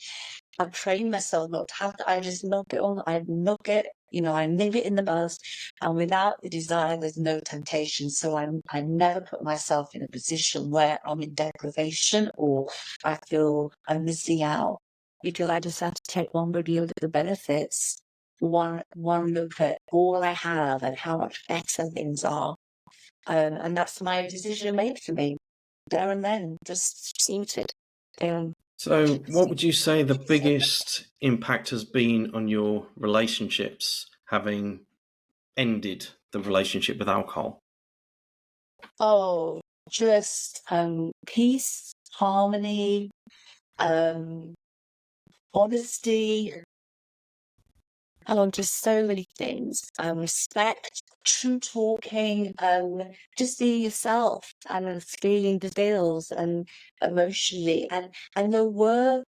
I've trained myself not to have to, I just knock it on, I knock it, I leave it in the bus, and without the desire, there's no temptation. So I never put myself in a position where I'm in deprivation or I feel I'm missing out, because I just have to take one review of the benefits. one look at all I have and how much better things are. And that's my decision made for me there and then, just suited. So, what would you say the biggest impact has been on your relationships, having ended the relationship with alcohol? Oh, just peace, harmony, honesty, just so many things. Respect, true talking, just being yourself and feeling the feels and emotionally. And there were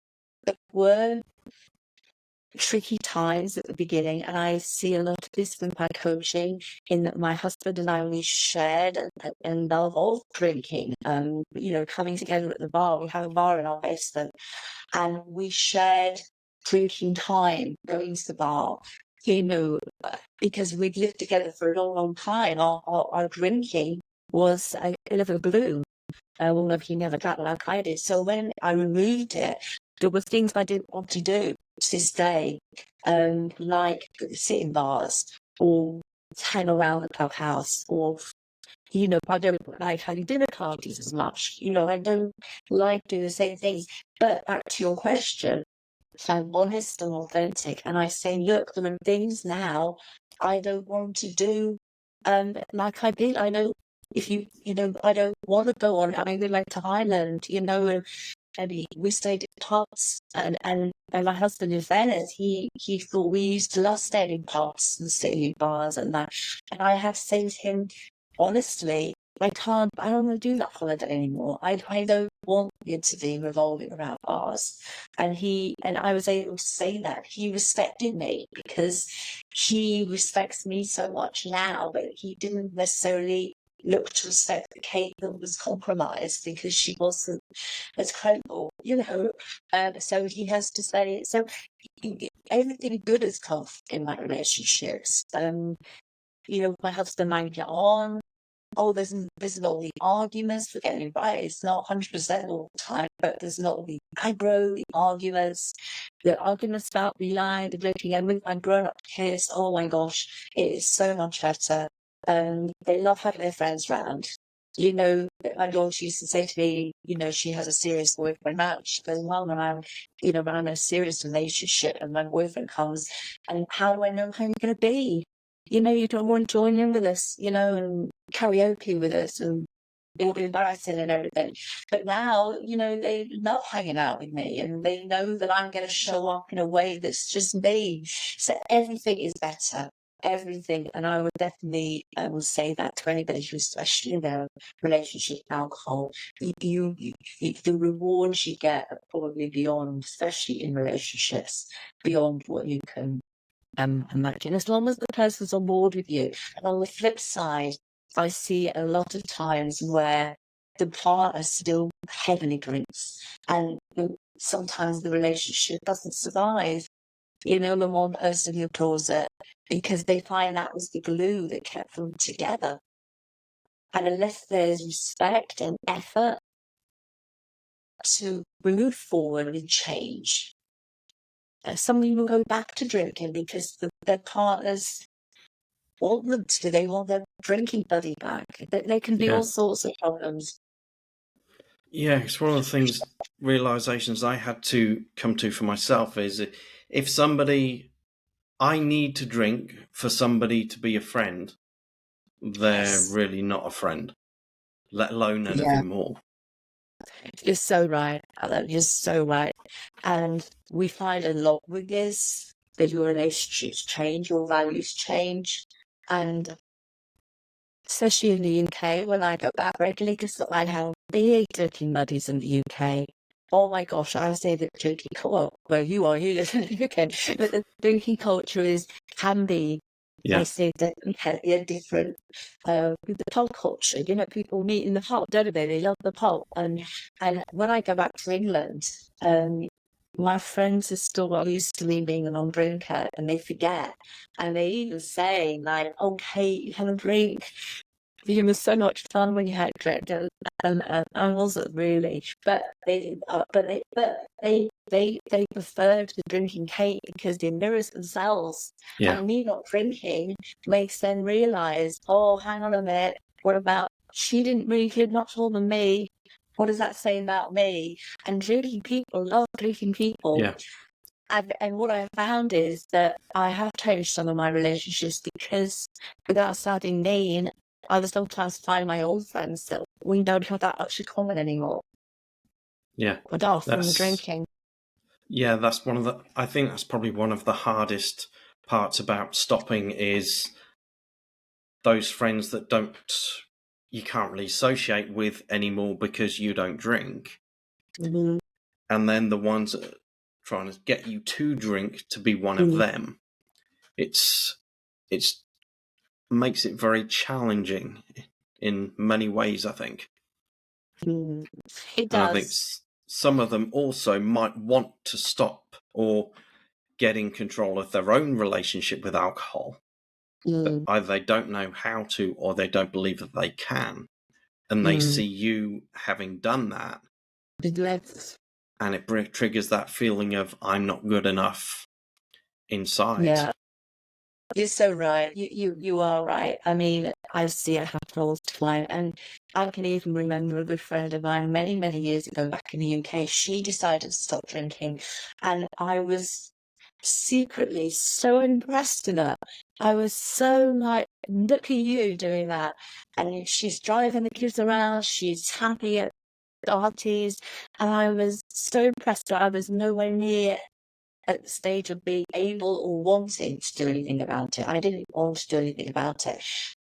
tricky times at the beginning, and I see a lot of this with my coaching, in that my husband and I, we shared and love of drinking. Coming together at the bar. We have a bar in our basement, and we shared drinking time, going to the bar. Because we'd lived together for a long, long time. Our drinking was a bit of a bloom. Well, if you never got like I did. So when I removed it, there were things I didn't want to do to this day, like sit in bars or hang around the clubhouse, or I don't like having dinner parties as much. I don't like doing the same things. But back to your question, I'm honest and authentic, and I say, look, there are things now I don't want to do. Like I did. I know if I don't want to go on. I go like to Highland, and we stayed at pubs, and my husband, in fairness, he thought we used to love staying in pubs and sitting in bars and that. And I have to say to him, honestly, I don't want to do that holiday anymore. I don't want it to be revolving around bars. And I was able to say that. He respected me because he respects me so much now, but he didn't necessarily look to respect the Kate that was compromised because she wasn't as credible. So he has to say, so everything good has come in my relationships. My husband and I get on. Oh, there's not all the arguments, for getting right. It's not 100% all the time, but there's not the aggro, the arguments about the lie, the drinking. And with my grown-up kids, oh my gosh, it is so much better. They love having their friends round. My daughter used to say to me, she has a serious boyfriend now. She goes, well, when I'm in a serious relationship and my boyfriend comes, and how do I know how you're going to be? You don't want to join in with us, and karaoke with us, and it'll be embarrassing and everything. But now, they love hanging out with me, and they know that I'm going to show up in a way that's just me. So everything is better. Everything. And I will say that to anybody who's, especially in their relationship with alcohol, the rewards you get are probably beyond, especially in relationships, beyond what you can imagine, as long as the person's on board with you. And on the flip side, I see a lot of times where the partner still heavily drinks, and sometimes the relationship doesn't survive. The one person who pulls it, because they find that was the glue that kept them together. And unless there's respect and effort to move forward and change, some people go back to drinking because their partners want them to. They want their drinking buddy back. There can be all sorts of problems. Yeah, it's one of the things, realizations I had to come to for myself is, if I need to drink for somebody to be a friend, they're really not a friend, let alone anything more. You're so right, Alan. You're so right. And we find a lot with this, that your relationships change, your values change. And especially in the UK, when I go back regularly, because I have big drinking buddies in the UK. Oh my gosh, I say that drinking culture, well, you live in the UK, but the drinking culture can be, I say that different with the pub culture. People meet in the pub, don't they? They love the pub. And when I go back to England, my friends are still used to me being a non-drinker, and they forget. And they even say, like, okay, you have a drink. It was so much fun when you had a drink. And I wasn't really. But they they preferred the drinking Kate because they mirrors themselves. Yeah. And me not drinking makes them realise, oh, hang on a minute, what about she didn't really feel much more than me? What does that say about me? And drinking people love drinking people. Yeah. And what I found is that I have changed some of my relationships because without sounding mean, I was sometimes find my old friends that we don't have that much in common anymore. Yeah. But off from the drinking. Yeah, that's I think that's probably one of the hardest parts about stopping is those friends that you can't really associate with anymore because you don't drink. Mm-hmm. And then the ones that are trying to get you to drink to be one of them. It's makes it very challenging in many ways, I think. It does. And I think some of them also might want to stop or get in control of their own relationship with alcohol. But either they don't know how to or they don't believe that they can. And they see you having done that. And it triggers that feeling of, I'm not good enough inside. Yeah. You're so right. You are right. I mean, I see it happen all the time. And I can even remember a good friend of mine many, many years ago back in the UK. She decided to stop drinking. And I was secretly so impressed in her. I was so like, look at you doing that. And she's driving the kids around. She's happy at parties. And I was so impressed that I was nowhere near at the stage of being able or wanting to do anything about it. I didn't want to do anything about it.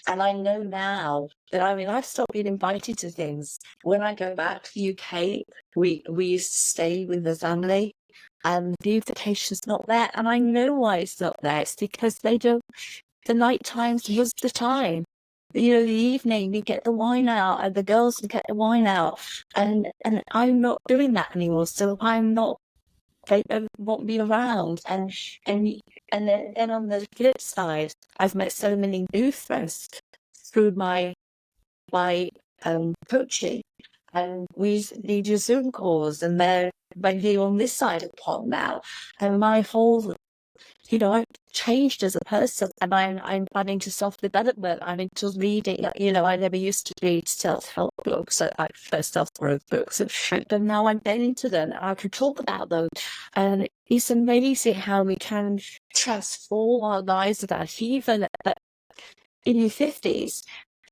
And I know now that, I mean, I've stopped being invited to things. When I go back to the UK, we used to stay with the family and the invitation's not there. And I know why it's not there. It's because they don't, the night times was the time. You know, the evening, you get the wine out and the girls can get the wine out. And I'm not doing that anymore. So I'm not, they won't be around, and then on the flip side, I've met so many new friends through my coaching, and we need your Zoom calls, and they're maybe on this side of the pond now, and my whole, you know, I've changed as a person, and I'm planning to self-development. I'm into reading. You know, I never used to read self-help books, first self-growth books, but now I'm getting into them. And I can talk about them, and it's amazing how we can transform our lives without even in your 50s.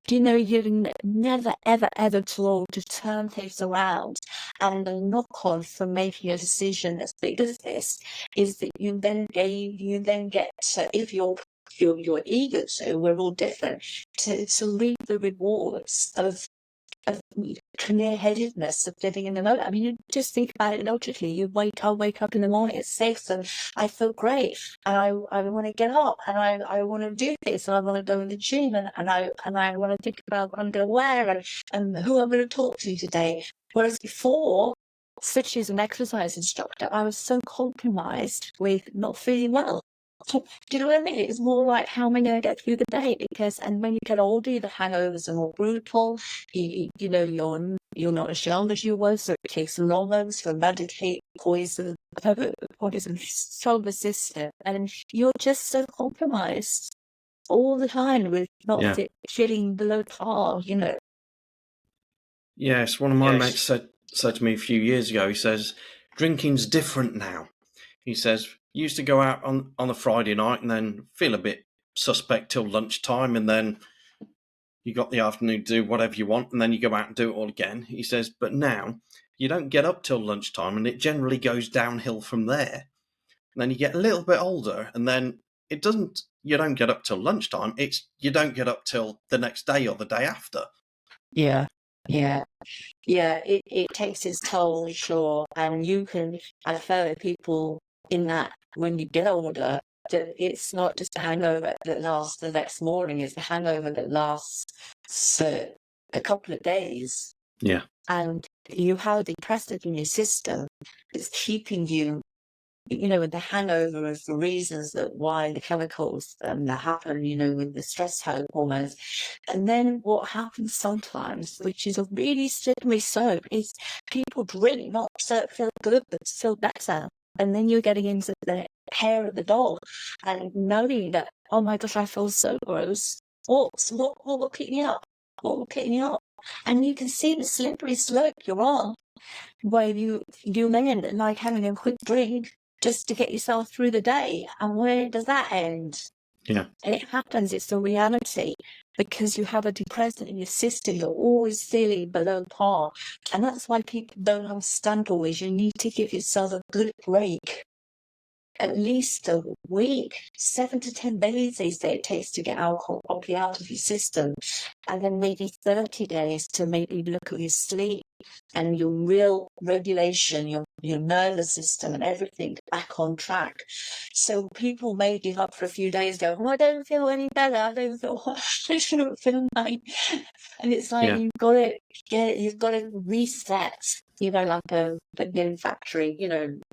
You know, you're never, ever, ever too old to turn things around. And the knock-on from making a decision as big as this is that you then get, so if you're eager to, we're all different, to reap the rewards of clear-headedness of living in the moment. I mean, you just think about it logically. I'll wake up in the morning at 6 and I feel great, and I want to get up, and I want to do this, and I want to go in the gym, and I want to think about what I'm going to wear and who I'm going to talk to today. Whereas before, such as an exercise instructor, I was so compromised with not feeling well. Do you know what I mean? It's more like, how am I going to get through the day? Because, and when you get older, the hangovers are more brutal. You know, you're not as young as you were, so it takes longer for medicate poison from the system, and you're just so compromised all the time with not feeling below par. You know. Yes, one of my mates said to me a few years ago. He says, drinking's different now. He says, used to go out on a Friday night and then feel a bit suspect till lunchtime, and then you got the afternoon to do whatever you want, and then you go out and do it all again. He says, but now you don't get up till lunchtime, and it generally goes downhill from there. And then you get a little bit older, and then you don't get up till lunchtime. You don't get up till the next day or the day after. Yeah. It takes its toll, sure. And I feel people in that when you get older, that it's not just a hangover that lasts the next morning, it's a hangover that lasts a couple of days. Yeah. And you have depressant in your system. It's keeping you with the hangover of the reasons that why the chemicals that happen, with the stress hormones. And then what happens sometimes, which is a really slippery slope, is people drink not to feel good, but to feel better. And then you're getting into the hair of the dog and knowing that, oh my gosh, I feel so gross. What will pick me up? What will pick me up? And you can see the slippery slope you're on, where you men like having a quick drink just to get yourself through the day. And where does that end? Yeah. And it happens, it's a reality, because you have a depressant in your system, you're always feeling below par. And that's why people don't understand always. You need to give yourself a good break. At least a week, 7 to 10 days they say it takes to get alcohol properly out of your system. And then maybe 30 days to maybe look at your sleep and your real regulation, your nervous system and everything back on track. So people may give up for a few days, go, oh, I don't feel any better, I don't feel nice. And it's like Yeah. you've got to reset, like a new factory,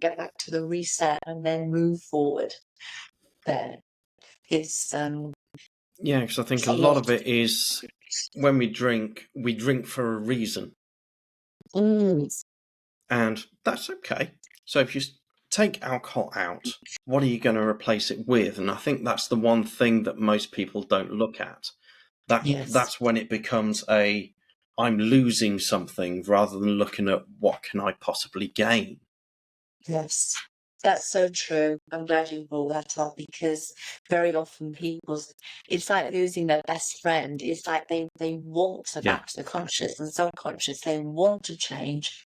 get back to the reset and then move forward. There is Yeah, because I think a lot of it is when we drink for a reason. And that's okay. So if you take alcohol out, what are you going to replace it with? And I think that's the one thing that most people don't look at. That's when it becomes I'm losing something rather than looking at what can I possibly gain. Yes, that's so true. I'm glad you brought that up, because very often it's like losing their best friend. It's like they want to back to the conscious and subconscious. They want to change.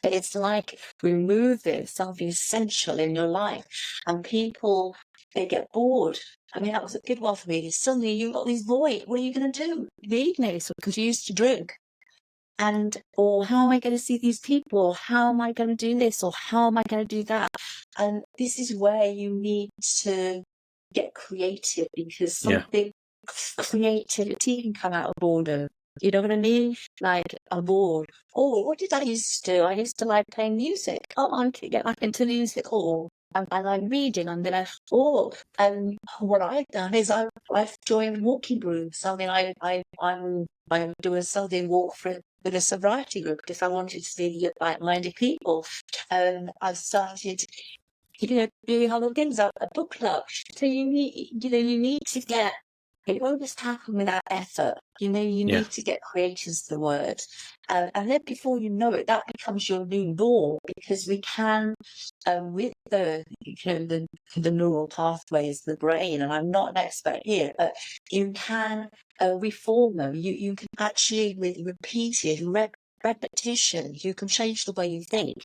But it's like removing something essential in your life. And people, they get bored. I mean, that was a good one for me. Suddenly you've got this void. What are you going to do? The evening, because you used to drink. Or how am I going to see these people? Or how am I going to do this? Or how am I going to do that? And this is where you need to get creative, because something creativity can come out of boredom. You know what I mean? Like I'm bored. Oh, what did I used to do? I used to like playing music. Oh, I want to get back into music. Or I like reading. I'm gonna. And what I've done is I've joined walking groups. I mean, I'm doing a Sunday walk with a sobriety group because I wanted to see like-minded people. And I've started doing other things, a book club. So you need to get. It won't just happen without effort. You need to get creative is the word. And then before you know it, that becomes your new norm, because we can, with the neural pathways, the brain, and I'm not an expert here, but you can reform them. You can actually, with repeated repetition, you can change the way you think.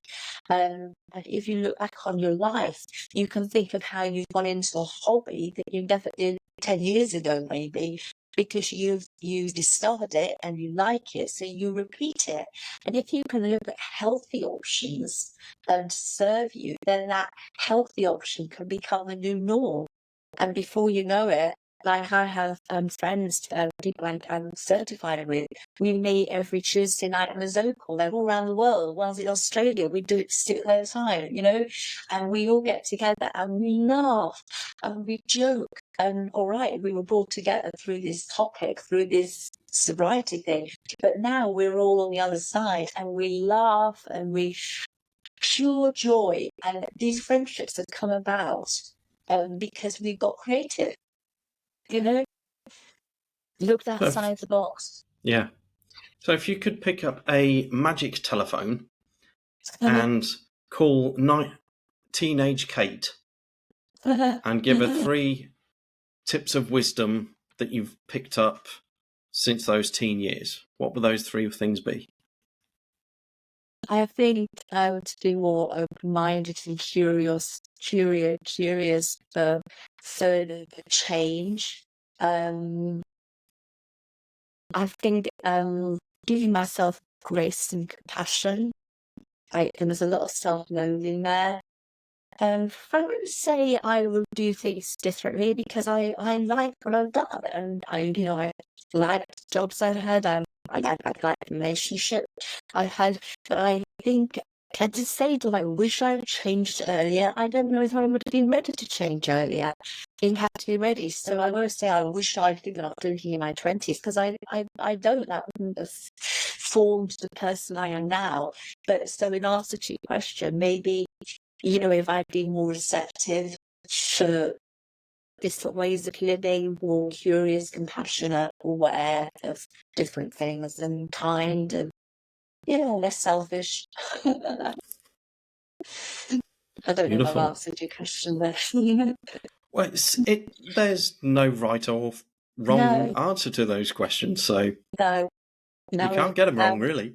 And if you look back on your life, you can think of how you've gone into a hobby that you never did 10 years ago, maybe, because you discovered it and you like it, so you repeat it. And if you can look at healthy options and serve you, then that healthy option can become a new norm. And before you know it, like I have friends, people I'm certified with, we meet every Tuesday night in a Zocal. They're all around the world. One's in Australia, we do it 6 at a time, and we all get together and we laugh and we joke. And all right, we were brought together through this topic, through this sobriety thing. But now we're all on the other side and we laugh and we pure joy. And these friendships have come about because we got creative. Looked outside the box. Yeah. So if you could pick up a magic telephone and call teenage Kate and give her 3 tips of wisdom that you've picked up since those teen years, what would those 3 things be? I think I would be more open-minded and curious for the change. I think giving myself grace and compassion. There's a lot of self-loathing there. I would say I will do things differently because I like what I've done, and I like the jobs I've had. I like the relationship I've had, but I think And to say that I wish I had changed earlier, I don't know if I would have been ready to change earlier. Didn't have to be ready. So I won't say I wish I'd given up drinking in my 20s, because I don't. That wouldn't have formed the person I am now. But so in answer to your question, maybe, if I'd been more receptive to different ways of living, more curious, compassionate, aware of different things, and kind, and less selfish. I don't know if I've Beautiful. answered your question there. Well, there's no right or wrong answer to those questions, so No, you can't get them wrong, really.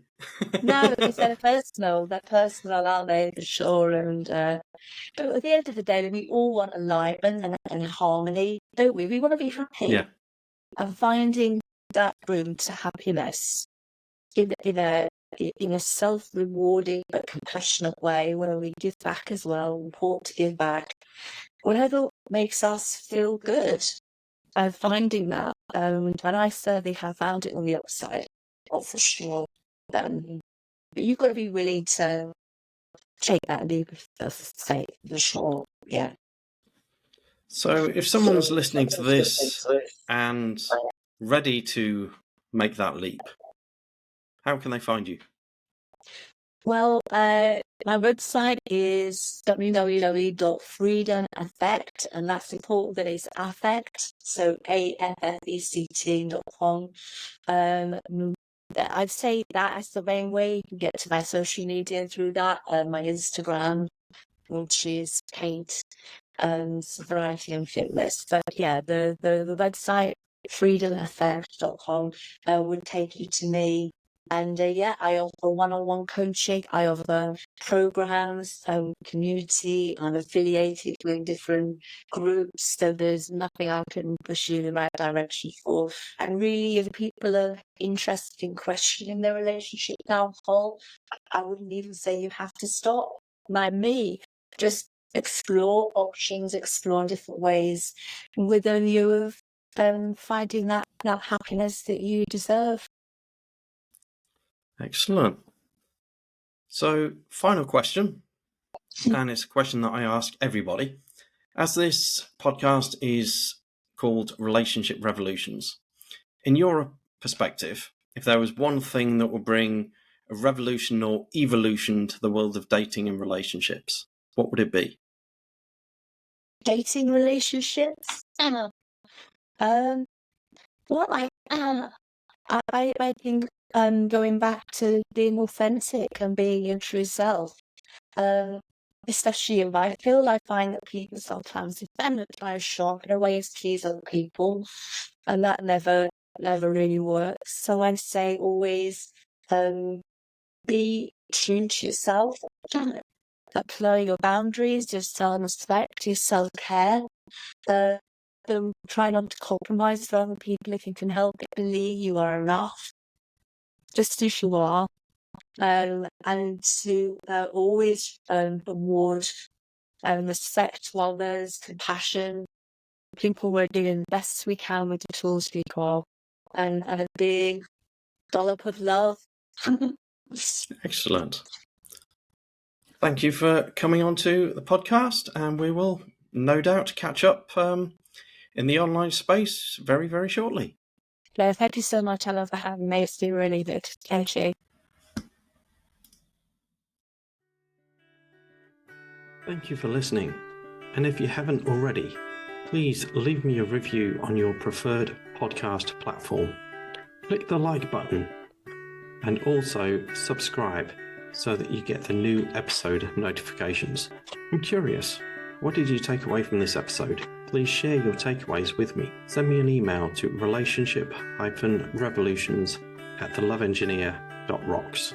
No, because they're personal, aren't they, for sure. And but at the end of the day, we all want alignment and harmony, don't we? We want to be happy. Yeah. And finding that room to happiness in a self-rewarding but compassionate way, where we give back as well, want to give back, whatever makes us feel good. And finding that, and I certainly have found it on the upside, that's for sure. But you've got to be willing to take that leap of faith, for sure. Yeah. So if someone's listening to this and ready to make that leap, how can they find you? Well, my website is www.freedomaffect, and that's important that it's affect, so affect.com. I'd say that's the main way. You can get to my social media through that, my Instagram, which is Kate, Sobriety and Fitness. But yeah, the website, freedomaffect.com, would take you to me. And I offer one-on-one coaching. I offer programs, community. I'm affiliated with different groups, so there's nothing I can push you in the right direction for. And really, if people are interested in questioning their relationship with alcohol, I wouldn't even say you have to stop. Like me, just explore options, explore different ways, with a view of finding that happiness that you deserve. Excellent. So, final question, and it's a question that I ask everybody. As this podcast is called Relationship Revolutions, in your perspective, if there was one thing that would bring a revolution or evolution to the world of dating and relationships, what would it be? Dating relationships? I think going back to being authentic and being your true self. Especially in my field, I find that people sometimes defend try to shock in a way to please other people, and that never really works. So I say always be true to yourself, apply your boundaries, your self-respect, your self-care. Try not to compromise with other people if you can help it. Believe you are enough, just as you are. And to always reward respect while there's compassion. People, we're doing the best we can with the tools we got, and a big dollop of love. Excellent. Thank you for coming on to the podcast, and we will no doubt catch up in the online space very, very shortly. No, thank you so much, Ella, for having me. It's been really good. Thank you. Thank you for listening. And if you haven't already, please leave me a review on your preferred podcast platform. Click the like button and also subscribe so that you get the new episode notifications. I'm curious, what did you take away from this episode? Please share your takeaways with me. Send me an email to relationship-revolutions@theloveengineer.rocks.